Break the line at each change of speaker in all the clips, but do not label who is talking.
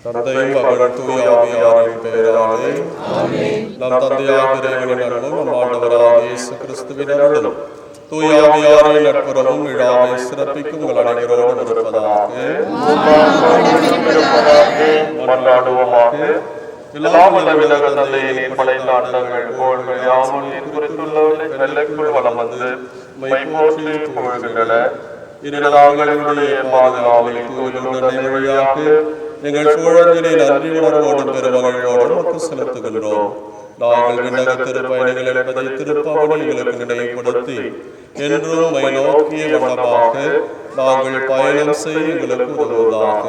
தந்தையும் மகன் தூய ஆவியாரின் பெயராலே நம் தந்தையாக இறைவனின் அன்பும் நம் ஆண்டவராகிய இயேசு கிறிஸ்துவின் அருளும் தூய ஆவியாரின் நட்புறவும் விழாவை சிறப்பிக்கும் உங்கள் அனைவரோடு இருப்பதாக. எல்லாம் வல்ல விலக தந்தையை நீர் படைத்த அண்டங்கள் கோள்கள் யாவும் நீர் குறித்துள்ளவற்றை எல்லைக்குள் வலம் வந்து மைப்போற்றி புகழ்கின்றன. இருநாங்களுடைய பாதுகாவலை தூய்மை வழியாக எங்கள் சூழலிலே நன்றி உணர்வோடும் பெருமகளோடும் நமக்கு செலுத்துகின்றோம். நாங்கள் விண்ணக திருப்பயணிகள் என்பதை திருப்பவனை எங்களுக்கு நினைவுபடுத்தி என்றும் நோக்கிய வண்ணமாக நாங்கள் பயணம் செய்ய எங்களுக்கு உதவுவதாக.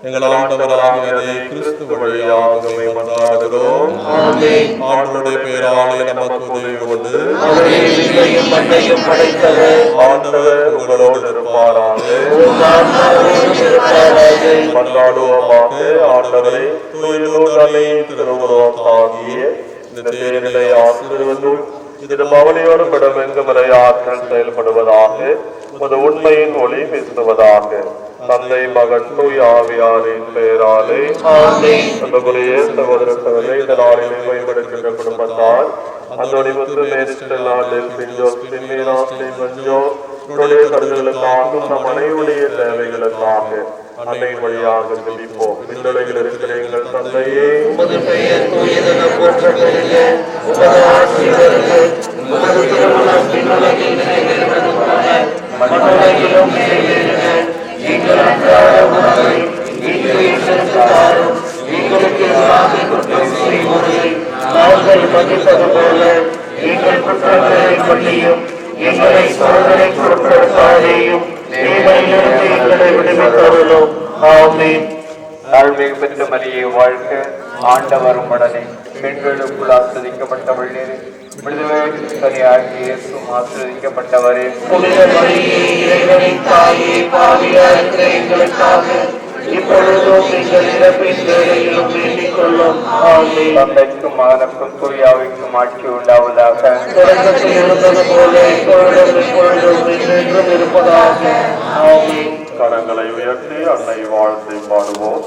எங்கள் ஆண்டவராகிய கிறிஸ்து வழியாக கொண்டாடுகிறோம். ஆண்டவருடைய பெயராலே நமக்கு உதவி கொண்டு ஆண்டவர் உங்களோடு இருப்பாராக. கொண்டாடுவோமாக. ஆண்டவரை தூய்மையின் திருவுருவம் ஆகிய இந்த தேர்நிலை ஆசிரியர்களும் இது அவனையோடு படமெங்கு மலை ஆற்றல் செயல்படுவதாக. உமது உண்மையின் ஒளி வீசுவதாக. தந்தை மகன் தூய ஆவியாரின் பெயராலே அன்புக்குரிய சகோதர சகோதரி இந்த நாளிலே மேம்படுகின்ற குடும்பத்தால் அதோடைய நாளில் கருதுகளுக்காகவும் நம் அனைவருடைய தேவைகளுக்காக அன்னை வழியாக ஜெபிப்போம். விண்ணுலகில் இருக்கிற எங்கள் தந்தையே, உமது பெயர் தூயதென போற்றப்பெறுக. உமது ஆட்சி வருக. உமது திருவுளம் விண்ணுலகில் நிறைவேறுவது போல மண்ணுலகிலும் நிறைவேறுக. எங்கள் அன்றாட உணவை இன்று எங்களுக்கு தாரும். எங்களுக்கு எதிராக குற்றம் செய்வோரை நாங்கள் மன்னிப்பது போல எங்கள் குற்றங்களை மன்னியும். எங்களை சோதனைக்கு உட்படுத்தாதேயும், தீமையிலிருந்து எங்களை விடுவித்தருளும். ஆமென். தாழ்மை பெற்ற மரியே வாழ்க. ஆண்டவர் உடனே பெண்களுக்குள் ஆசிரியக்கப்பட்டவள் நீர். விடுதலையாகிய இயேசுவும் ஆசிரியக்கப்பட்டவரே. புனித மரியே, இறைவனின் தாயே, பாவியாக இருக்கிற எங்களுக்காக இப்பொழுதும் எங்கள் இறப்பின் வேளையிலும் வேண்டிக் கொள்ளும். ஆமென். தந்தைக்கும் மகனுக்கும் தூயாவிக்கும் ஆட்சி உண்டாவதாக. தொடக்கத்தில் இருந்தது போல இப்பொழுதும் எப்பொழுதும் என்றென்றும் இருப்பதாக. ஆமென். கரங்களை உயர்த்தி அன்னை வாழ்த்தை பாடுவோம்.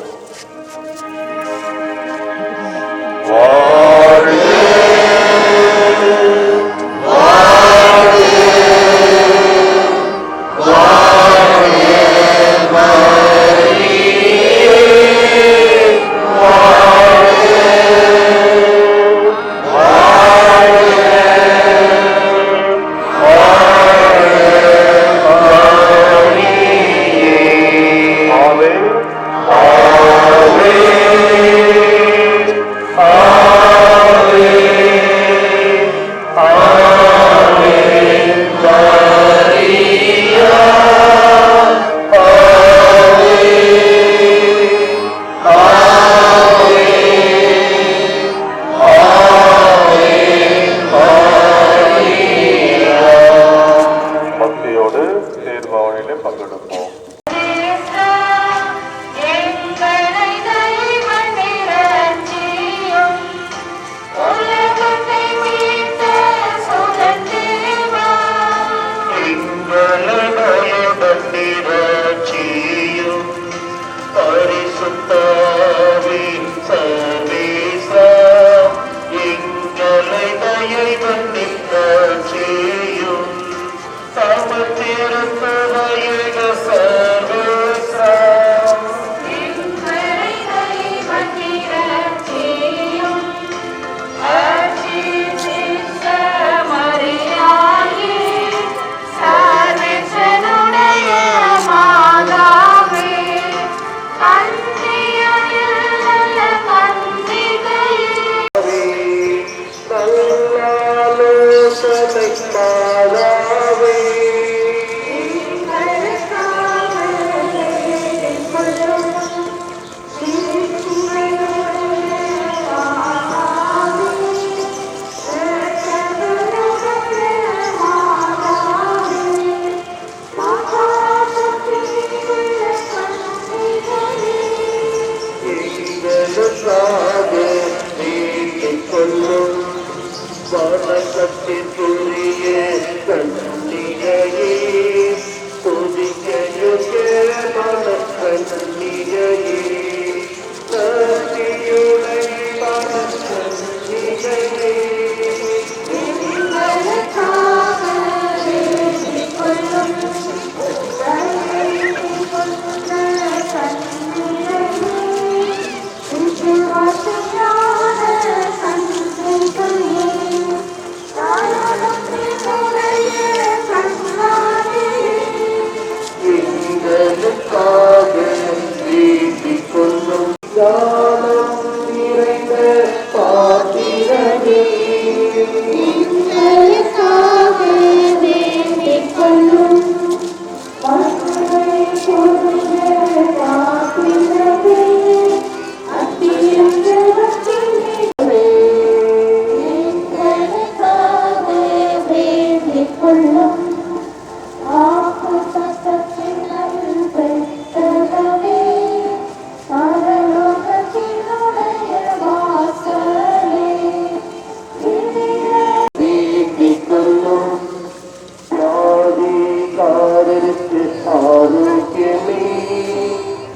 ஆரோக்கியமே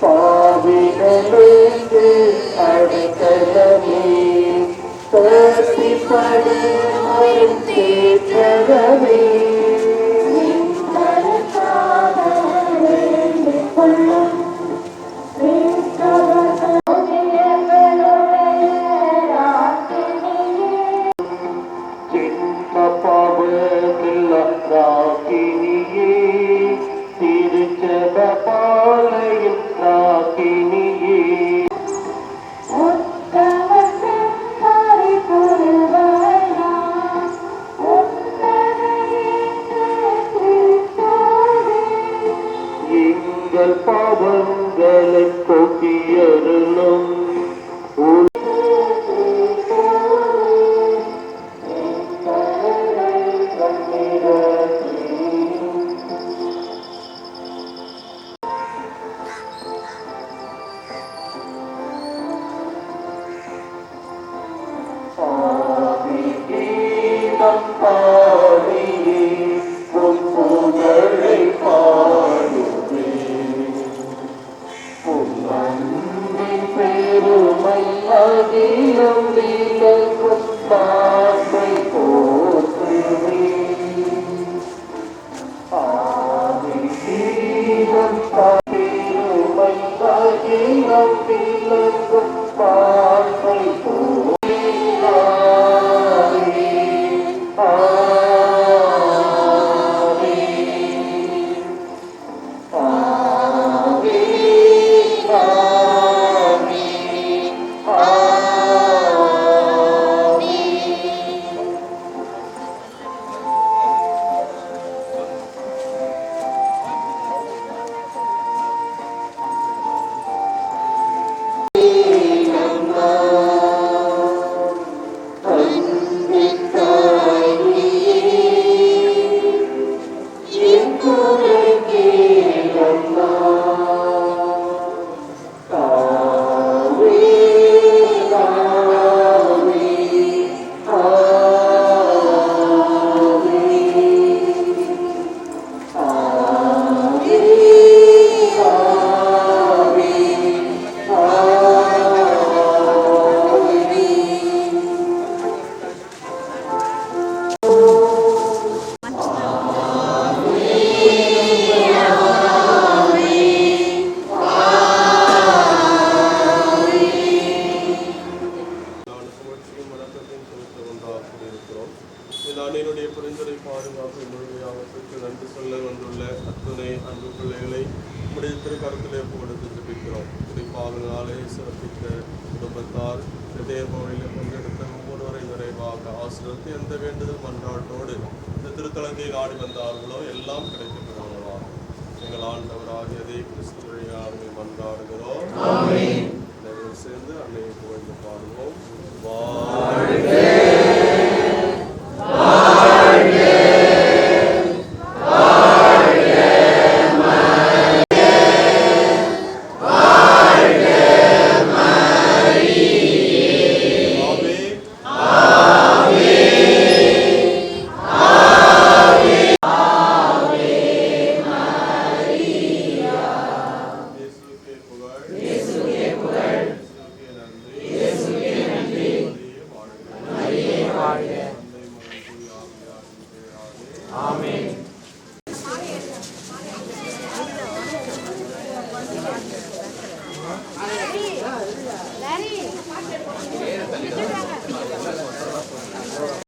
பாவிகளுக்கு அடைக்கலமே தப்பிப்படு தேற்றமே பாவங்களை போக்கியருளும்
அன்னையினுடைய புரிந்துரை பாதுகாப்பு முழுமையாக பெற்று நன்றி சொல்ல வந்துள்ள அத்துணை அன்பு பிள்ளைகளை நம்முடைய திருக்கரத்திலே கொடுத்து ஜெபிக்கிறோம். குறிப்பாக நாளை சிறப்பித்த குடும்பத்தார் தேர்வுகளில் பங்கெடுத்த ஒவ்வொருவரை நிறைவாக ஆசிரியருக்கு எந்த வேண்டுதல் மன்றாட்டோடு இந்த திருத்தலத்தை நாடி வந்தார்களோ எல்லாம் கிடைக்கப்பெறுவதாக எங்கள் ஆண்டவராகியதை கிறிஸ்து வழியாக மன்றாடுகிறோம். சேர்ந்து அன்னையை புகழ்ந்து பாடுவோம்.